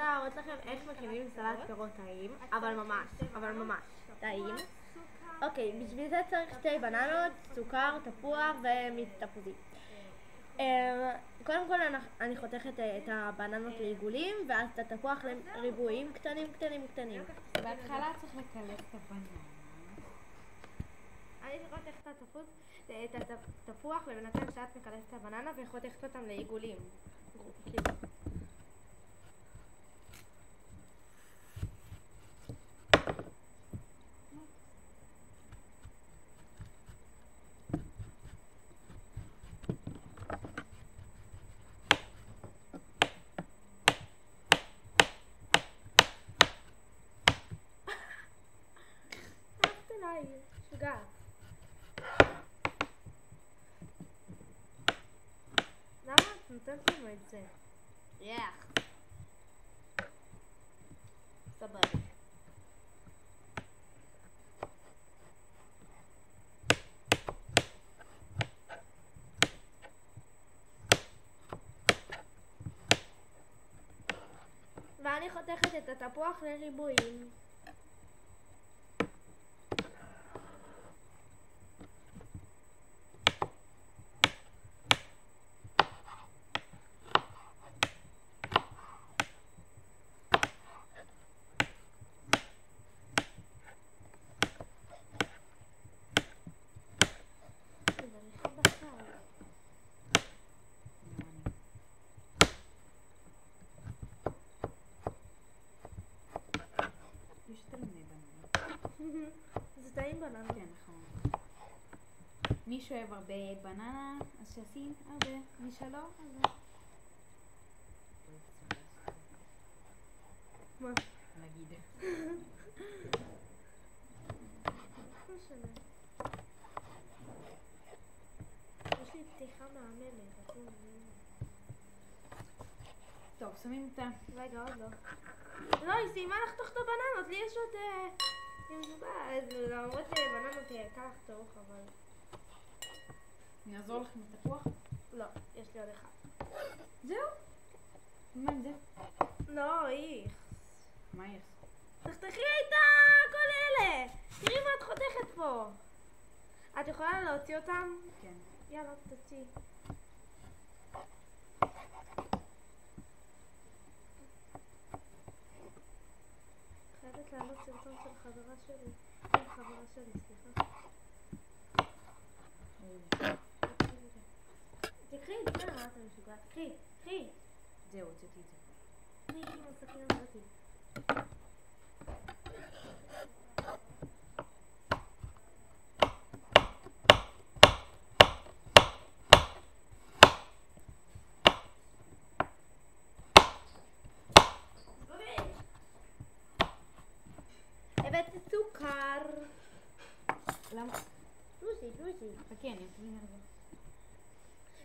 להראות לכם איך מכינים סלט פירות טעים, אבל ממש טעים. אוקיי, בשביל זה צריך 2 בננות, סוכר, תפוח ומיץ תפוזי. קודם כל אני חותכת את הבננות לעיגולים, ואז את התפוח לריבועים קטנים. בהתחלה צריך לקלף את הבננה. אני חותכת את התפוח, ובינתיים שאת מקלפת את הבננה וחותכת אותם לעיגולים. שוגעת. למה את נותנת לנו את זה? יח. סבבה. ואני חותכת את התפוח לריבועים. זה טעים בננה. כן, נכון. מי שאוהב הרבה בננה, אז שעשים הרבה. מי שלא, אז... מה? נגיד. לא משנה. יש לי פתיחה מהמלך. טוב, שמים את ה... רגע, עוד לא. לא, היא סיימה לחתוך את הבננות, לי יש עוד... למרות שבננות קל לחתוך, אבל... אני אעזור לך עם התפוח? לא, יש לי עוד אחד. זהו? מה זה? לא, איך. מה יש? תחתכי את כל אלה! תראי מה את חותכת פה. את יכולה להוציא אותם? כן. יאללה, תוציא. חייבת לעלות סרטון של חברה שלי. סליחה. תקחי את זה, מה אתה משוגעת? קחי. זהו, הוצאתי את זה. אני עם הסכין הזאתי. הבאתי סוכר. למה? לוזי. חכי, אני אתבין על זה.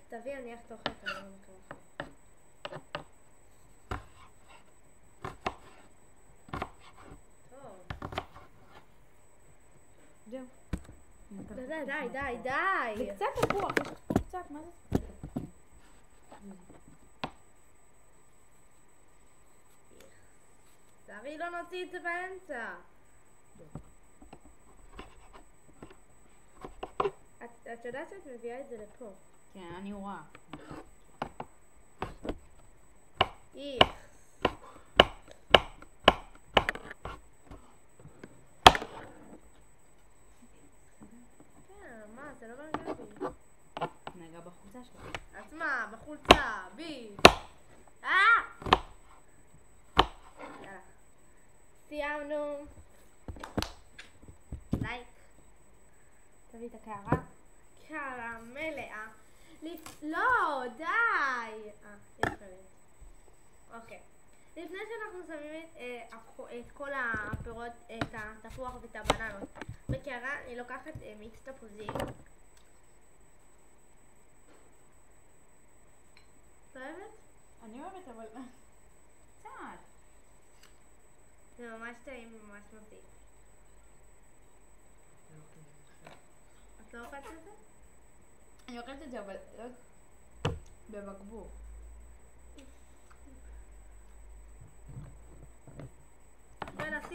תביא, אני אחתוך את היום ככה. טוב. זהו. די. זה קצת תפוח, יש פה קצת, מה זה? תראי, לא נוציא את זה באמצע. את יודעת שאת מביאה את זה לפה. כן, אני רואה. איך. כן, מה, זה לא מרגע בי. נגע בחולצה שלך. אז מה, בחולצה, בי. יאללה. סיימנו. לייק. תביא את הקערה. קערה מלאה. לא, די. יש לי. אוקיי. לפני שאנחנו שמים את כל הפירות, את התפוח ואת הבננות בקערה, אני לוקחת מיץ תפוזים. את אוהבת? אני אוהבת, אבל... קצת. זה ממש טעים וממש מבדיל. את לא אוכלת את זה? אני אוכלת את זה, אבל לא... בבקבוק.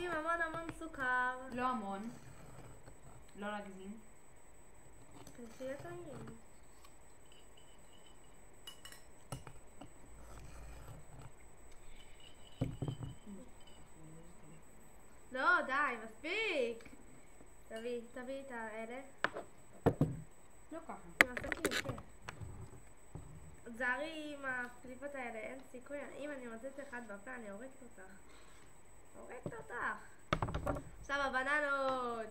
רוצים המון סוכר. לא המון. לא להגזים. כדי שיהיה טעים. לא, די, מספיק. תביא את האלה. לא ככה. עם הסכין, כן. זרי עם הקליפות האלה, אין סיכוי. אם אני מוצאת אחד בפה, אני הורגת אותך. עכשיו הבננות.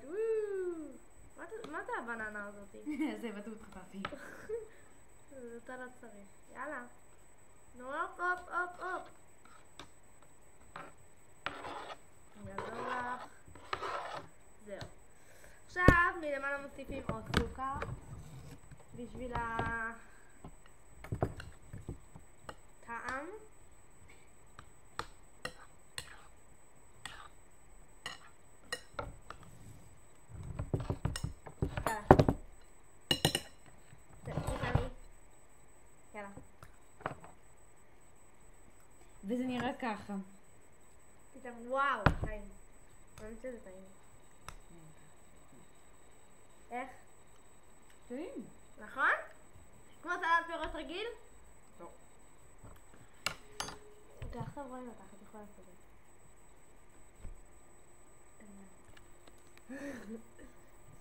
מה זה הבננה הזאתי? זה בטוח חטפתי. אתה לא צריך. יאללה. נו, הופ. אני אעזור לך. זהו. עכשיו מלמעלה מוסיפים עוד סוכר. בשביל הטעם. יאללה. וזה נראה ככה. פתאום, וואו, טעים. אני חושבת שזה טעים. איך? טעים. נכון? כמו סלט פירות רגיל? לא. אוקיי, עכשיו רואים אותך, את יכולה לעשות את זה.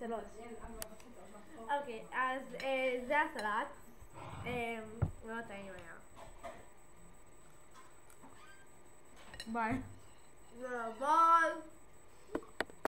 3. אוקיי, אז זה הסלט. מאוד טעים היה. ביי. ביי.